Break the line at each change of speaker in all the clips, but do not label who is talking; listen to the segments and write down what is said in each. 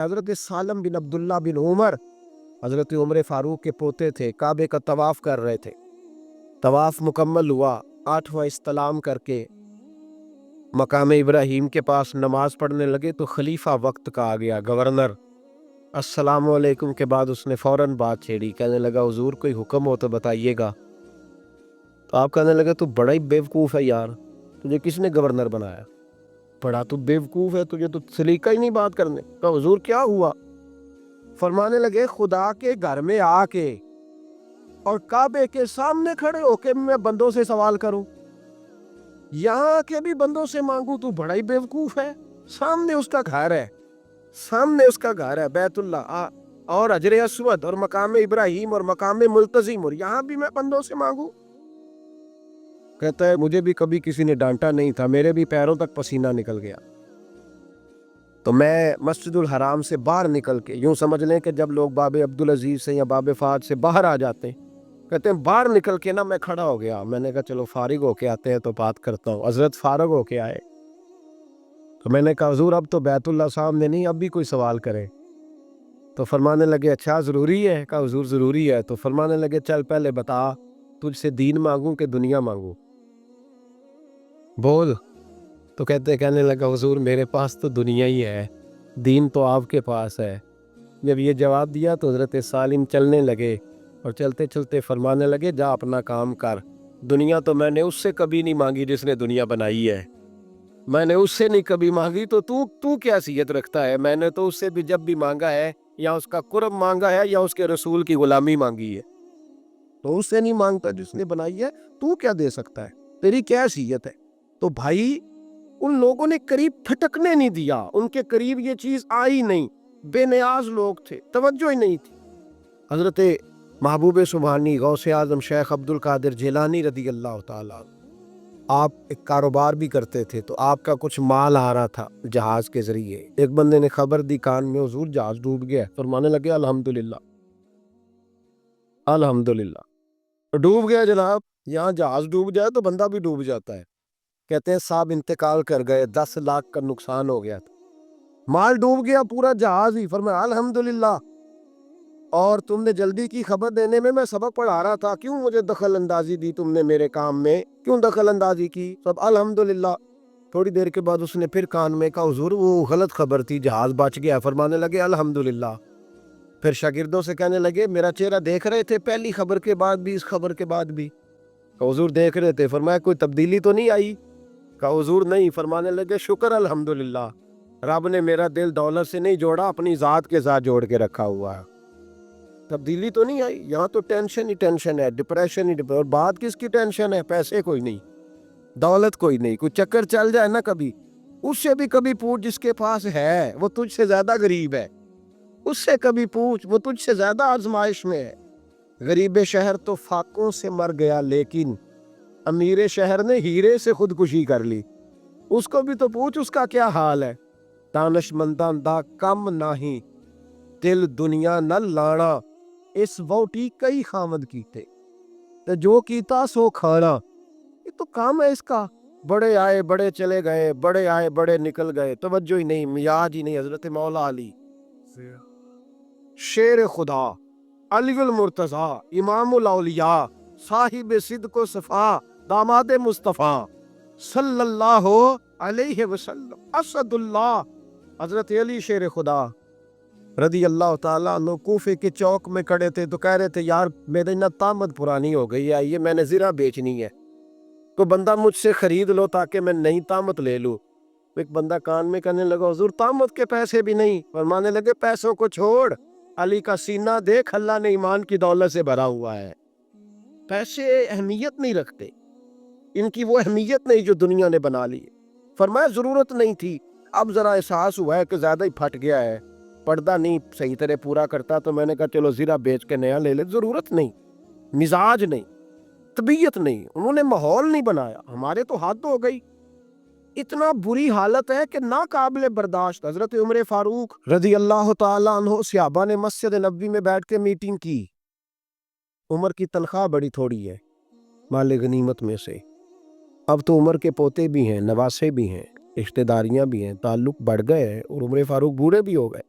حضرت سالم بن عبداللہ بن عمر حضرت عمر فاروق کے پوتے تھے، کعبے کا طواف کر رہے تھے۔ طواف مکمل ہوا، 8واں استلام کر کے مقام ابراہیم کے پاس نماز پڑھنے لگے تو خلیفہ وقت کا آ گیا، گورنر۔ السلام علیکم کے بعد اس نے فوراً بات چھیڑی، کہنے لگا حضور کوئی حکم ہو تو بتائیے گا۔ تو آپ کہنے لگے تو بڑا ہی بیوقوف ہے یار، تجھے کس نے گورنر بنایا؟ بڑا تو بیوقوف ہے، تجھے تو سلیقہ ہی نہیں بات کرنے کا۔ حضور کیا ہوا؟ فرمانے لگے خدا کے گھر میں آ کے اور کعبے کے سامنے کھڑے ہو کے میں بندوں سے سوال کروں، یہاں کے بھی بندوں سے مانگوں؟ تو بڑا ہی بیوقوف ہے، سامنے اس کا گھر ہے، سامنے اس کا گھر ہے بیت اللہ اور حجر اسود اور مقام ابراہیم اور مقام ملتزم، اور یہاں بھی میں بندوں سے مانگوں؟ کہتا ہے مجھے بھی کبھی کسی نے ڈانٹا نہیں تھا، میرے بھی پیروں تک پسینہ نکل گیا، تو میں مسجد الحرام سے باہر نکل کے، یوں سمجھ لیں کہ جب لوگ باب عبدالعزیز سے یا باب فہد سے باہر آ جاتے ہیں، کہتے ہیں باہر نکل کے نا میں کھڑا ہو گیا، میں نے کہا چلو فارغ ہو کے آتے ہیں تو بات کرتا ہوں۔ حضرت فارغ ہو کے آئے تو میں نے کہا حضور اب تو بیت اللہ سامنے نہیں، اب بھی کوئی سوال کرے؟ تو فرمانے لگے اچھا ضروری ہے؟ کہا حضور ضروری ہے۔ تو فرمانے لگے چل پہلے بتا، تجھ سے دین مانگوں کہ دنیا مانگوں؟ بول۔ تو کہنے لگا حضور میرے پاس تو دنیا ہی ہے، دین تو آپ کے پاس ہے۔ جب یہ جواب دیا تو حضرت سالم چلنے لگے اور چلتے چلتے فرمانے لگے جا اپنا کام کر، دنیا تو میں نے اس سے کبھی نہیں مانگی جس نے دنیا بنائی ہے، میں نے اس سے نہیں کبھی مانگی، تو کیا حیثیت رکھتا ہے؟ میں نے تو اس سے بھی جب بھی مانگا ہے یا اس کا قرب مانگا ہے یا اس کے رسول کی غلامی مانگی ہے، تو اس سے نہیں مانگتا جس نے بنائی ہے، تو کیا دے سکتا ہے؟ تیری کیا حیثیت ہے؟ تو بھائی ان لوگوں نے قریب پھٹکنے نہیں دیا، ان کے قریب یہ چیز آئی نہیں، بے نیاز لوگ تھے، توجہ ہی نہیں تھی۔ حضرت محبوب سبحانی غوث اعظم شیخ عبد القادر جیلانی رضی اللہ تعالیٰ، آپ ایک کاروبار بھی کرتے تھے، تو آپ کا کچھ مال آ رہا تھا جہاز کے ذریعے، ایک بندے نے خبر دی کان میں حضور جہاز ڈوب گیا، فرمانے لگے الحمدللہ الحمدللہ۔ ڈوب گیا جناب، یہاں جہاز ڈوب جائے تو بندہ بھی ڈوب جاتا ہے۔ کہتے ہیں صاحب انتقال کر گئے، 10 لاکھ کا نقصان ہو گیا تھا، مال ڈوب گیا پورا جہاز ہی، فرمایا الحمدللہ، اور تم نے جلدی کی خبر دینے میں سبق پڑھا رہا تھا، کیوں مجھے دخل اندازی دی تم نے میرے کام میں، کیوں دخل اندازی کی؟ سب الحمدللہ۔ تھوڑی دیر کے بعد اس نے پھر کان میں کہا حضور وہ غلط خبر تھی، جہاز بچ گیا، فرمانے لگے الحمدللہ۔ پھر شاگردوں سے کہنے لگے میرا چہرہ دیکھ رہے تھے پہلی خبر کے بعد بھی، اس خبر کے بعد بھی؟ کہ حضور دیکھ رہے تھے۔ فرمایا کوئی تبدیلی تو نہیں آئی؟ کہ حضور نہیں۔ فرمانے لگے شکر الحمدللہ، رب نے میرا دل دولت سے نہیں جوڑا، اپنی ذات کے ساتھ جوڑ کے رکھا ہوا ہے، تبدیلی تو نہیں آئی۔ یہاں تو ٹینشن ہی ٹینشن ہے، ڈپریشن ہی ڈپریشن، اور بات کس کی ٹینشن ہے؟ پیسے کوئی نہیں، دولت کوئی نہیں، کوئی چکر چل جائے نا کبھی، اس سے بھی کبھی پوچھ جس کے پاس ہے وہ تجھ سے زیادہ غریب ہے، اس سے کبھی پوچھ وہ تجھ سے زیادہ آزمائش میں ہے۔ غریب شہر تو فاقوں سے مر گیا، لیکن امیر شہر نے ہیرے سے خودکشی کر لی، اس کو بھی تو پوچھ اس کا کیا حال ہے۔ دانش مندان دا کم نہیں، دل دنیا نہ لانا، اس ووٹی کئی خامد کیتے، تو جو کیتا سو کھانا، یہ تو کام ہے اس کا۔ بڑے آئے بڑے چلے گئے، بڑے آئے بڑے نکل گئے، توجہ ہی نہیں، میاج ہی نہیں۔ حضرت مولا علی شیر خدا، علی المرتضی، امام الاولیاء، صاحب صدق و صفا، داماد مصطفیٰ صلی اللہ علیہ وسلم، اسد اللہ، حضرت علی شیر خدا رضی اللہ تعالیٰ عنہ کوفے کے چوک میں کھڑے تھے تو کہہ رہے تھے یار میری نا طامت پرانی ہو گئی ہے، یہ میں نے زرہ بیچنی ہے، تو بندہ مجھ سے خرید لو تاکہ میں نئی طامت لے لوں۔ ایک بندہ کان میں کہنے لگا حضور طامت کے پیسے بھی نہیں؟ فرمانے لگے پیسوں کو چھوڑ، علی کا سینہ دیکھ، اللہ نے ایمان کی دولت سے بھرا ہوا ہے، پیسے اہمیت نہیں رکھتے، ان کی وہ اہمیت نہیں جو دنیا نے بنا لی۔ فرمایا ضرورت نہیں تھی، اب ذرا احساس ہوا ہے کہ زیادہ ہی پھٹ گیا ہے، پردہ نہیں صحیح طرح پورا کرتا، تو میں نے کہا چلو زرہ بیچ کے نیا لے لے۔ ضرورت نہیں، مزاج نہیں، طبیعت نہیں، انہوں نے ماحول نہیں بنایا، ہمارے تو حد ہو گئی، اتنا بری حالت ہے کہ ناقابل برداشت۔ حضرت عمر فاروق رضی اللہ تعالیٰ عنہ صحابہ نے مسجد نبوی میں بیٹھ کے میٹنگ کی، عمر کی تنخواہ بڑی تھوڑی ہے مال غنیمت میں سے، اب تو عمر کے پوتے بھی ہیں، نواسے بھی ہیں، رشتہ داریاں بھی ہیں، تعلق بڑھ گئے ہیں، اور عمر فاروق بوڑھے بھی ہو گئے۔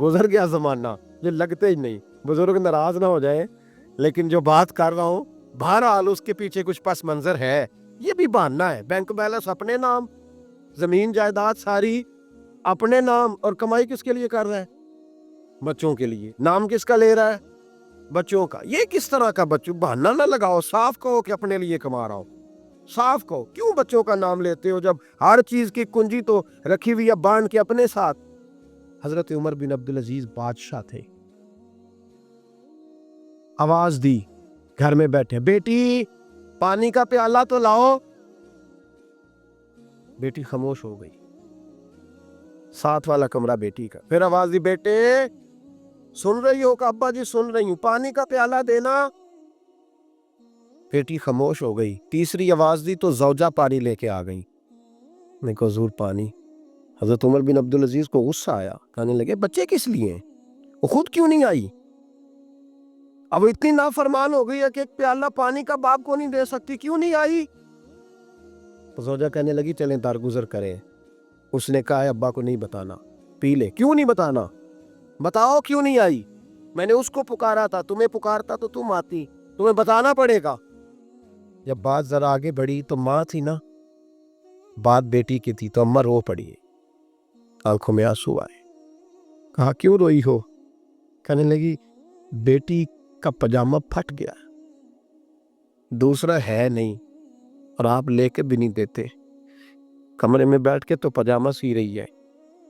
گزر گیا زمانہ، یہ لگتے ہی نہیں، بزرگ ناراض نہ ہو جائیں، لیکن جو بات کر رہا ہوں بہرحال اس کے پیچھے کچھ پس منظر ہے. یہ بھی بہانا ہے. بینک بیلنس اپنے نام، زمین جائیداد ساری اپنے نام، اور کمائی کس کے لیے کر رہا ہے؟ بچوں کے لیے. نام کس کا لے رہا ہے؟ بچوں کا. یہ کس طرح کا بچوں؟ بہانا نہ لگاؤ، صاف کہو کہ اپنے لیے کما رہا ہوں، صاف کہو. کیوں بچوں کا نام لیتے ہو جب ہر چیز کی کنجی تو رکھی ہوئی ہے بانٹ کے اپنے ساتھ؟ حضرت عمر بن عبدالعزیز بادشاہ تھے. آواز دی، گھر میں بیٹھے، بیٹی پانی کا پیالہ تو لاؤ. بیٹی خاموش ہو گئی. ساتھ والا کمرہ بیٹی کا. پھر آواز دی، بیٹے سن رہی ہو؟ کہ ابا جی سن رہی ہوں، پانی کا پیالہ دینا. بیٹی خاموش ہو گئی. تیسری آواز دی تو زوجہ پانی لے کے آ گئی. میں کو حضور پانی. حضرت عمر بن عبدالعزیز کو غصہ آیا، کہنے لگے بچے کس لیے ہیں؟ وہ خود کیوں نہیں آئی؟ اب اتنی نافرمان ہو گئی ہے کہ ایک پیالہ پانی کا باپ کو نہیں دے سکتی، کیوں نہیں آئی؟ تو زوجہ کہنے لگی چلیں درگزر کریں. اس نے کہا ابا کو نہیں بتانا، پی لے. کیوں نہیں بتانا؟ بتاؤ کیوں نہیں آئی؟ میں نے اس کو پکارا تھا، تمہیں پکارتا تو تم آتی، تمہیں بتانا پڑے گا. جب بات ذرا آگے بڑھی تو ماں تھی نا، بات بیٹی کی تھی، تو اماں رو پڑی، آنکھوں میں آنسو آئے. کہا کیوں روئی ہو؟ کہنے لگی بیٹی کا پاجامہ پھٹ گیا، دوسرا ہے نہیں، اور آپ لے کے بھی نہیں دیتے. کمرے میں بیٹھ کے تو پاجامہ سی رہی ہے،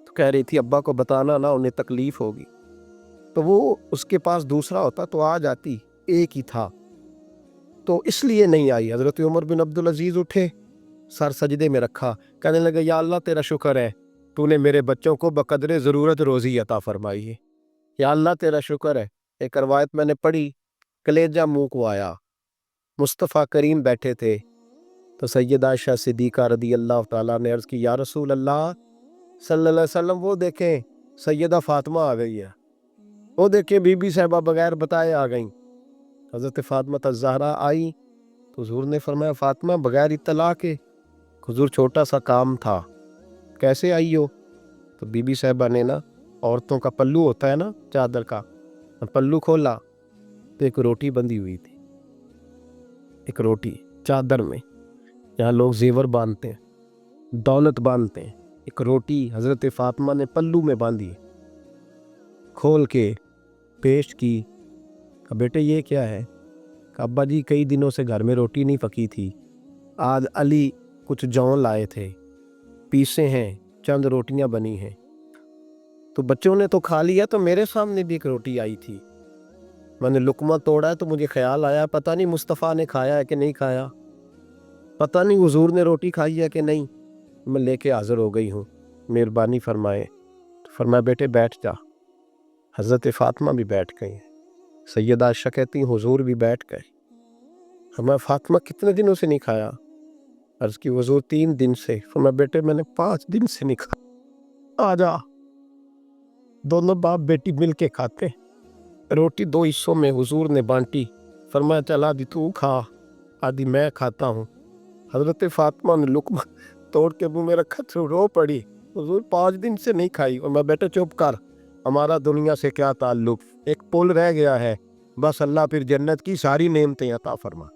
تو کہہ رہی تھی ابا کو بتانا نا، انہیں تکلیف ہوگی. تو وہ اس کے پاس دوسرا ہوتا تو آ جاتی، ایک ہی تھا، تو اس لیے نہیں آئی. حضرت عمر بن عبدالعزیز اٹھے، سر سجدے میں رکھا، کہنے لگے یا اللہ تیرا شکر ہے، تو نے میرے بچوں کو بقدر ضرورت روزی عطا فرمائی ہے. یا اللہ تیرا شکر ہے. ایک روایت میں نے پڑھی، کلیجہ منہ کو آیا. مصطفیٰ کریم بیٹھے تھے تو سیدہ عائشہ صدیقہ رضی اللہ تعالیٰ نے عرض کی یا رسول اللہ صلی اللہ علیہ وسلم، وہ دیکھیں سیدہ فاطمہ آ گئی ہے، وہ دیکھیں بی بی صاحبہ بغیر بتائے آ گئیں. حضرت فاطمہ الزہرا آئی تو حضور نے فرمایا فاطمہ بغیر اطلاع کے؟ حضور چھوٹا سا کام تھا. کیسے آئی ہو؟ تو بی بی صاحبہ نے نا، عورتوں کا پلو ہوتا ہے نا چادر کا، پلو کھولا تو ایک روٹی بندھی ہوئی تھی، ایک روٹی چادر میں. یہاں لوگ زیور باندھتے ہیں، دولت باندھتے ہیں، ایک روٹی حضرت فاطمہ نے پلو میں باندھی، کھول کے پیش کی. کہ بیٹے یہ کیا ہے؟ کہ ابا جی کئی دنوں سے گھر میں روٹی نہیں پکی تھی، آج علی کچھ جون لائے تھے، پیسے ہیں، چند روٹیاں بنی ہیں، تو بچوں نے تو کھا لیا، تو میرے سامنے بھی ایک روٹی آئی تھی، میں نے لقمہ توڑا ہے تو مجھے خیال آیا پتہ نہیں مصطفیٰ نے کھایا ہے کہ نہیں کھایا، پتہ نہیں حضور نے روٹی کھائی ہے کہ نہیں، میں لے کے حاضر ہو گئی ہوں، مہربانی فرمائے. فرمایا بیٹے بیٹھ جا. حضرت فاطمہ بھی بیٹھ گئی ہیں. سیدہ عائشہ کہتی ہیں حضور بھی بیٹھ گئے. فرمایا فاطمہ کتنے دنوں سے نہیں کھایا؟ عرض کی حضور 3 دن سے. فرمایا بیٹے میں نے 5 دن سے نہیں کھایا. آ جا. دونوں باپ بیٹی مل کے کھاتے. روٹی 2 حصوں میں حضور نے بانٹی. فرمایا چل آدھی تو کھا، آدھی میں کھاتا ہوں. حضرت فاطمہ نے لقمہ توڑ کے منہ میں رکھا تو رو پڑی. حضور 5 دن سے نہیں کھائی. اور میں بیٹا چپ کر، ہمارا دنیا سے کیا تعلق، ایک پل رہ گیا ہے، بس اللہ پھر جنت کی ساری نعمتیں عطا فرما.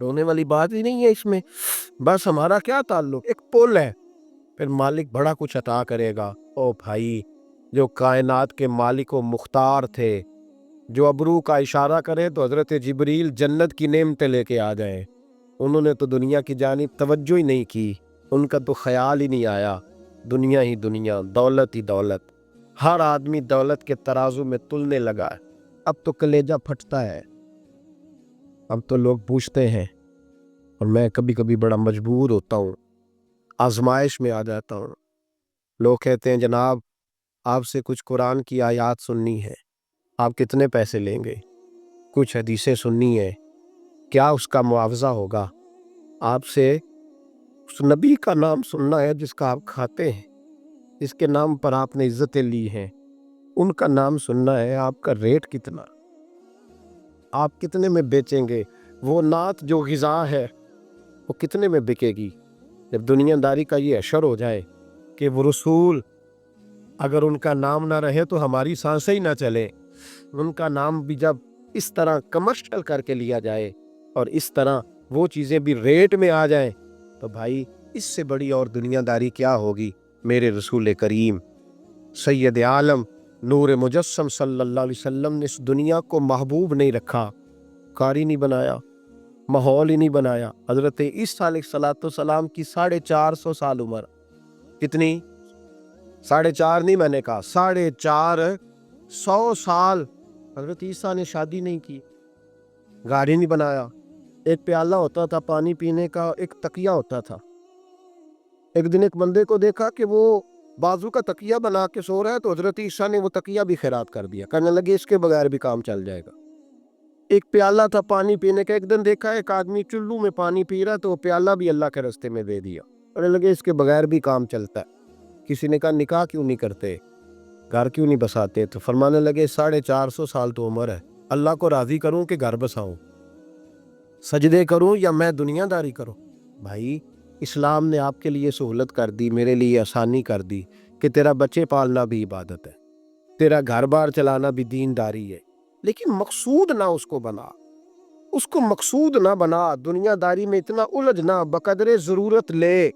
رونے والی بات ہی نہیں ہے اس میں، بس ہمارا کیا تعلق، ایک پل ہے، پھر مالک بڑا کچھ عطا کرے گا. او بھائی، جو کائنات کے مالک و مختار تھے، جو ابرو کا اشارہ کرے تو حضرت جبریل جنت کی نعمتیں لے کے آ جائیں، انہوں نے تو دنیا کی جانب توجہ ہی نہیں کی، ان کا تو خیال ہی نہیں آیا. دنیا ہی دنیا، دولت ہی دولت، ہر آدمی دولت کے ترازو میں تلنے لگا ہے. اب تو کلیجہ پھٹتا ہے، اب تو لوگ پوچھتے ہیں، اور میں کبھی کبھی بڑا مجبور ہوتا ہوں، آزمائش میں آ جاتا ہوں. لوگ کہتے ہیں جناب آپ سے کچھ قرآن کی آیات سننی ہے، آپ کتنے پیسے لیں گے؟ کچھ حدیثیں سننی ہے، کیا اس کا معاوضہ ہوگا؟ آپ سے اس نبی کا نام سننا ہے جس کا آپ کھاتے ہیں، جس کے نام پر آپ نے عزتیں لی ہیں، ان کا نام سننا ہے. آپ کا ریٹ کتنا، آپ کتنے میں بیچیں گے؟ وہ نعت جو غذا ہے وہ کتنے میں بکے گی؟ جب دنیا داری کا یہ اشر ہو جائے کہ وہ رسول اگر ان کا نام نہ رہے تو ہماری سانسیں ہی نہ چلے. ان کا نام بھی جب اس طرح کمرشل کر کے لیا جائے اور اس طرح وہ چیزیں بھی ریٹ میں آ جائیں تو بھائی اس سے بڑی اور دنیا داری کیا ہوگی. میرے رسول کریم سید عالم نور مجسم صلی اللہ علیہ وسلم نے اس دنیا کو محبوب نہیں رکھا، قاری نہیں بنایا، ماحول ہی نہیں بنایا. حضرت عیسیٰ علیہ السلام کی 450 سال عمر. کتنی؟ 4.5 نہیں، میں نے کہا 450 سال. حضرت عیسیٰ نے شادی نہیں کی، گاڑی نہیں بنایا، ایک پیالہ ہوتا تھا پانی پینے کا، ایک تکیہ ہوتا تھا. ایک دن ایک بندے کو دیکھا کہ وہ بازو کا تکیہ بنا کے سو رہا ہے تو حضرت عیسیٰ نے وہ تکیہ بھی خیرات کر دیا، کہنے لگے اس کے بغیر بھی کام چل جائے گا. ایک پیالہ تھا پانی پینے کا، ایک دن دیکھا ایک آدمی چلو میں پانی پی رہا تو وہ پیالہ بھی اللہ کے راستے میں دے دیا، کہنے لگے اس کے بغیر بھی کام چلتا ہے. کسی نے کہا نکاح کیوں نہیں کرتے، گھر کیوں نہیں بساتے؟ تو فرمانے لگے 450 سال تو عمر ہے، اللہ کو راضی کروں کہ گھر بساؤں، سجدے کروں یا میں دنیا داری کروں؟ بھائی اسلام نے آپ کے لیے سہولت کر دی، میرے لیے آسانی کر دی کہ تیرا بچے پالنا بھی عبادت ہے، تیرا گھر بار چلانا بھی دینداری ہے، لیکن مقصود نہ اس کو بنا، اس کو مقصود نہ بنا، دنیا داری میں اتنا الجھ نہ، بقدر ضرورت لے،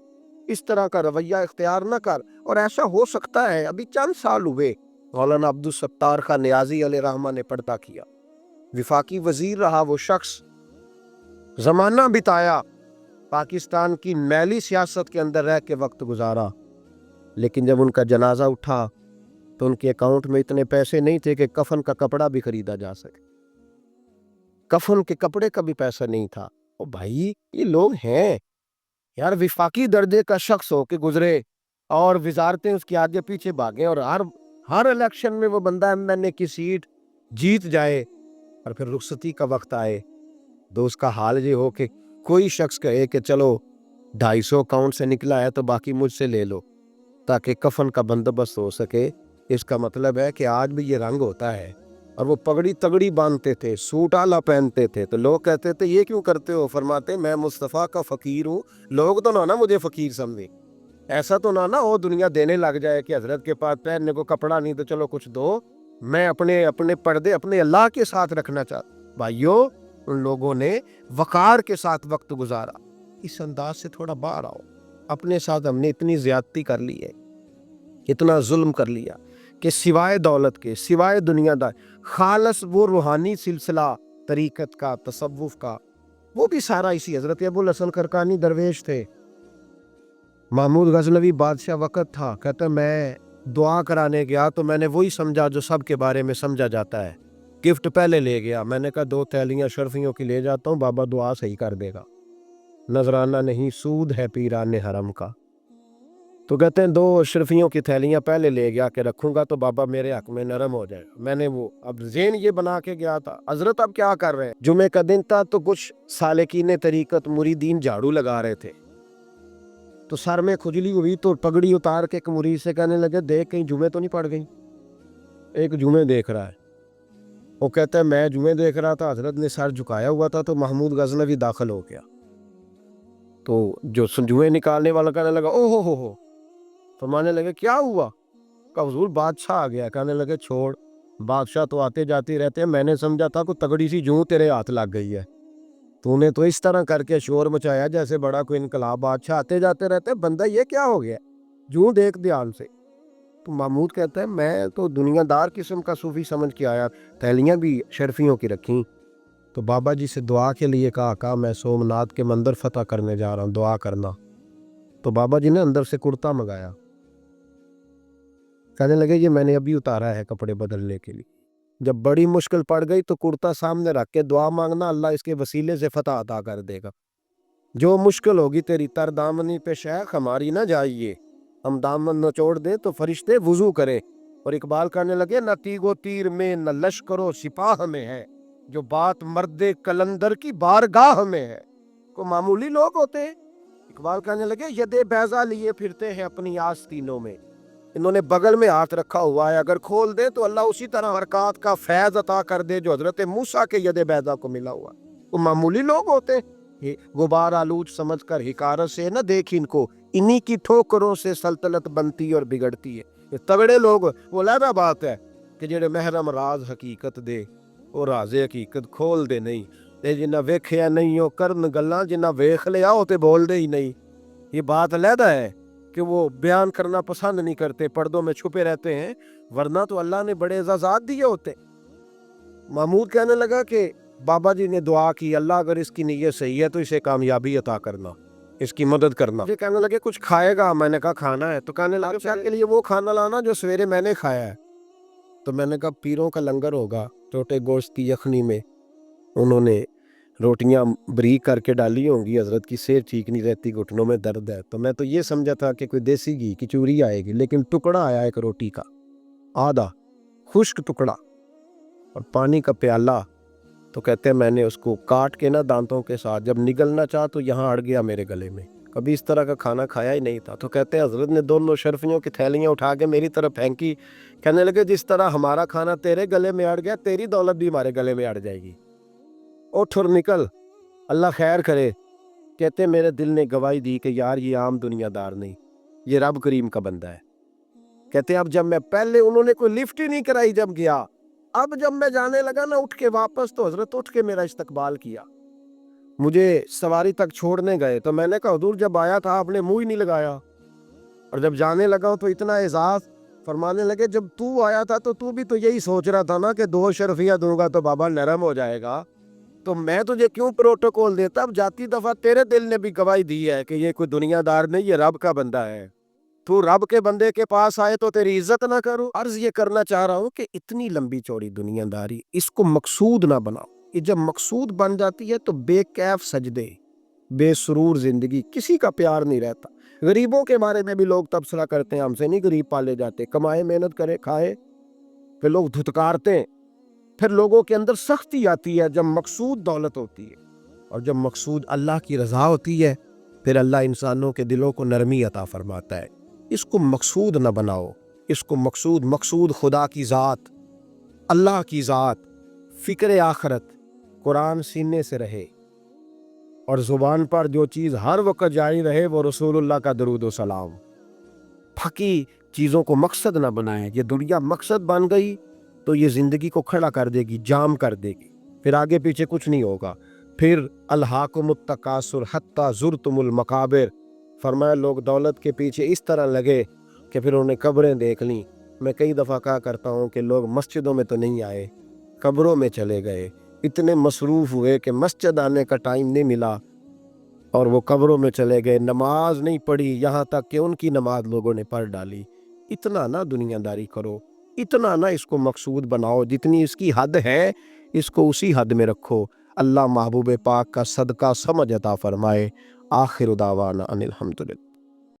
اس طرح کا رویہ اختیار نہ کر. اور ایسا ہو سکتا ہے ابھی چند سال ہوئے مولانا عبدالستار خان نیازی علیہ رحمہ نے پردہ کیا، وفاقی وزیر رہا وہ شخص، زمانہ بتایا، پاکستان کی میلی سیاست کے اندر رہ کے وقت گزارا، لیکن جب ان کا جنازہ اٹھا تو ان کے اکاؤنٹ میں اتنے پیسے نہیں تھے کہ کفن کا کپڑا بھی خریدا جا سکے، کفن کے کپڑے کا بھی پیسہ نہیں تھا. او بھائی یہ لوگ ہیں یار، وفاقی درجے کا شخص ہو کے گزرے اور وزارتیں اس کے آگے پیچھے بھاگیں اور ہر الیکشن میں وہ بندہ MNA کی سیٹ جیت جائے اور پھر رخصتی کا وقت آئے تو اس کا حال یہ ہو کہ کوئی شخص کہے کہ چلو 250 اکاؤنٹ سے نکلا ہے تو باقی مجھ سے لے لو تاکہ کفن کا بندوبست ہو سکے. اس کا مطلب ہے کہ آج بھی یہ رنگ ہوتا ہے. اور وہ پگڑی تگڑی باندھتے تھے، سوٹ آلہ پہنتے تھے، تو لوگ کہتے تھے یہ کیوں کرتے ہو؟ فرماتے میں مصطفیٰ کا فقیر ہوں، لوگ تو نہ مجھے فقیر سمجھیں، ایسا تو نہ وہ دنیا دینے لگ جائے کہ حضرت کے پاس پہننے کو کپڑا نہیں تو چلو کچھ دو، میں اپنے پردے اپنے اللہ کے ساتھ رکھنا چاہتا. بھائیو ان لوگوں نے وقار کے ساتھ وقت گزارا. اس انداز سے تھوڑا باہر آؤ. اپنے ساتھ ہم نے اتنی زیادتی کر لی ہے، اتنا ظلم کر لیا کہ سوائے دولت کے، سوائے دنیا دار، خالص وہ روحانی سلسلہ طریقت کا، تصوف کا، وہ بھی سارا اسی حضرت ابو الحسن کرکانی درویش تھے. محمود غزنوی بادشاہ وقت تھا، کہتا میں دعا کرانے گیا تو میں نے وہی سمجھا جو سب کے بارے میں سمجھا جاتا ہے. گفٹ پہلے لے گیا، میں نے کہا 2 تھیلیاں شرفیوں کی لے جاتا ہوں، بابا دعا صحیح کر دے گا، نذرانہ نہیں سود ہے پیران حرم کا. تو کہتے ہیں 2 شرفیوں کی تھیلیاں پہلے لے گیا کہ رکھوں گا تو بابا میرے حق میں نرم ہو جائے گا. میں نے وہ اب ذہن یہ بنا کے گیا تھا. حضرت اب کیا کر رہے ہیں؟ جمعے کا دن تھا تو کچھ سالکین طریقت مریدین جھاڑو لگا رہے تھے، تو سر میں کھجلی ہوئی تو پگڑی اتار کے ایک مرید سے کہنے لگے دیکھ کہیں جمعے تو نہیں پڑ گئی. ایک جمعے دیکھ رہا ہے، وہ کہتا ہے میں جمعے دیکھ رہا تھا، حضرت نے سر جھکایا ہوا تھا تو محمود غزنوی داخل ہو گیا. تو جو جمعے نکالنے والا کہنے لگا او ہو، فرمانے لگے کیا ہوا؟ کہ حضور بادشاہ آ گیا. کہنے لگے چھوڑ، بادشاہ تو آتے جاتے رہتے ہیں، میں نے سمجھا تھا کوئی تگڑی سی جوں تیرے ہاتھ لگ گئی ہے، تو نے تو اس طرح کر کے شور مچایا جیسے بڑا کوئی انقلاب، بادشاہ آتے جاتے رہتے، بندہ یہ کیا ہو گیا، جوں دیکھ دھیان سے. تو محمود کہتا ہے میں تو دنیا دار قسم کا صوفی سمجھ کے آیا، تھیلیاں بھی شرفیوں کی رکھیں. تو بابا جی سے دعا کے لیے کہا میں سومناتھ کے مندر فتح کرنے جا رہا ہوں، دعا کرنا. تو بابا جی نے اندر سے کرتا منگایا، کہنے لگے یہ میں نے ابھی اتارا ہے کپڑے بدلنے کے لیے. جب بڑی مشکل پڑ گئی تو کرتا سامنے رکھ کے دعا مانگنا، اللہ اس کے وسیلے سے فتح عطا کر دے گا. جو مشکل ہوگی تیری تر دامنی پہ شیخ ہماری نہ جائیے، ہم دامن نچوڑ دیں تو فرشتے وضو کرے. اور اقبال کہنے لگے نہ تیگ و تیر میں نہ لشکر و سپاہ میں ہے، جو بات مرد کلندر کی بارگاہ میں ہے. کو معمولی لوگ ہوتے ہیں. اقبال کہنے لگے ید بیضا لیے پھرتے ہیں اپنی آستینوں میں، انہوں نے بغل میں ہاتھ رکھا ہوا ہے، اگر کھول دے تو اللہ اسی طرح حرکات کا فیض عطا کر دے جو حضرت موسیٰ کے ید بیضا کو ملا ہوا. وہ معمولی لوگ ہوتے ہیں. غبار آلود سمجھ کر حکارت سے نہ دیکھ ان کو، انہی کی ٹھوکروں سے سلطنت بنتی اور بگڑتی ہے. یہ تگڑے لوگ وہ علیحدہ بات ہے کہ جڑے محرم راز حقیقت دے وہ راز حقیقت کھول دے نہیں تے جنہ ویکھیا نہیں وہ کرن گلاں جنہ ویکھ لیا وہ تے بول دے ہی نہیں. یہ بات علیحدہ ہے کہ وہ بیان کرنا پسند نہیں کرتے, پردوں میں چھپے رہتے ہیں, ورنہ تو اللہ نے بڑے اعزازات دیے ہوتے. محمود کہنے لگا کہ بابا جی نے دعا کی اللہ اگر اس کی نیت صحیح ہے تو اسے کامیابی عطا کرنا, اس کی مدد کرنا. یہ کہنے لگے کچھ کھائے گا؟ میں نے کہا کھانا ہے. تو کہنے لگا کیا کے لیے وہ کھانا لانا جو سویرے میں نے کھایا ہے. تو میں نے کہا پیروں کا لنگر ہوگا, ٹوٹے گوشت کی یخنی میں انہوں نے روٹیاں بریک کر کے ڈالی ہوں گی, حضرت کی صحت ٹھیک نہیں رہتی, گھٹنوں میں درد ہے. تو میں تو یہ سمجھا تھا کہ کوئی دیسی گھی کی چوری آئے گی, لیکن ٹکڑا آیا ایک روٹی کا, آدھا خشک ٹکڑا اور پانی کا پیالہ. تو کہتے ہیں میں نے اس کو کاٹ کے نا دانتوں کے ساتھ جب نگلنا چاہا تو یہاں اڑ گیا میرے گلے میں, کبھی اس طرح کا کھانا کھایا ہی نہیں تھا. تو کہتے ہیں حضرت نے دونوں شرفیوں کی تھیلیاں اٹھا کے میری طرف پھینکی, کہنے لگے جس طرح ہمارا کھانا تیرے گلے میں اڑ گیا تیری دولت بھی ہمارے گلے میں اڑ جائے گی, اٹھ اور نکل, اللہ خیر کرے. کہتے ہیں میرے دل نے گواہی دی کہ یار یہ عام دنیا دار نہیں, یہ رب کریم کا بندہ ہے. کہتے ہیں اب جب میں پہلے انہوں نے کوئی لفٹ ہی نہیں کرائی جب گیا, اب جب میں جانے لگا نا اٹھ کے واپس تو حضرت اٹھ کے میرا استقبال کیا. مجھے سواری تک چھوڑنے گئے تو میں نے کہا حضور جب آیا تھا آپ نے منہ ہی نہیں لگایا, اور جب جانے لگا تو اتنا اعزاز. فرمانے لگے جب تو آیا تھا تو بھی تو یہی سوچ رہا تھا نا کہ 2 شرفیہ دوں گا تو بابا نرم ہو جائے گا, تو میں تجھے کیوں پروٹوکول دیتا. اب جاتی دفعہ تیرے دل نے بھی گواہی دی ہے کہ یہ کوئی دنیا دار نہیں, یہ رب کا بندہ ہے. تو رب کے بندے کے پاس آئے تو تیری عزت نہ کروں. عرض یہ کرنا چاہ رہا ہوں کہ اتنی لمبی چوڑی دنیا داری اس کو مقصود نہ بناؤ. یہ جب مقصود بن جاتی ہے تو بے کیف سجدے, بے سرور زندگی, کسی کا پیار نہیں رہتا. غریبوں کے بارے میں بھی لوگ تبصرہ کرتے ہیں, ہم سے نہیں غریب پالے جاتے, کمائے محنت کرے کھائے, پھر لوگ دھتکارتے ہیں. پھر لوگوں کے اندر سختی آتی ہے جب مقصود دولت ہوتی ہے, اور جب مقصود اللہ کی رضا ہوتی ہے پھر اللہ انسانوں کے دلوں کو نرمی عطا فرماتا ہے. اس کو مقصود نہ بناؤ, اس کو مقصود خدا کی ذات, اللہ کی ذات, فکر آخرت, قرآن سینے سے رہے, اور زبان پر جو چیز ہر وقت جاری رہے وہ رسول اللہ کا درود و سلام. پھکی چیزوں کو مقصد نہ بنائیں. یہ دنیا مقصد بن گئی تو یہ زندگی کو کھڑا کر دے گی, جام کر دے گی, پھر آگے پیچھے کچھ نہیں ہوگا. پھر الہاکم التکاثر حتی زرتم المقابر. فرمایا لوگ دولت کے پیچھے اس طرح لگے کہ پھر انہیں قبریں دیکھ لیں. میں کئی دفعہ کہا کرتا ہوں کہ لوگ مسجدوں میں تو نہیں آئے, قبروں میں چلے گئے. اتنے مصروف ہوئے کہ مسجد آنے کا ٹائم نہیں ملا اور وہ قبروں میں چلے گئے, نماز نہیں پڑھی, یہاں تک کہ ان کی نماز لوگوں نے پڑھ ڈالی. اتنا نہ دنیا داری کرو, اتنا نہ اس کو مقصود بناؤ. جتنی اس کی حد ہے اس کو اسی حد میں رکھو. اللہ محبوب پاک کا صدقہ سمجھ عطا فرمائے. آخر دعوانا ان الحمدللہ.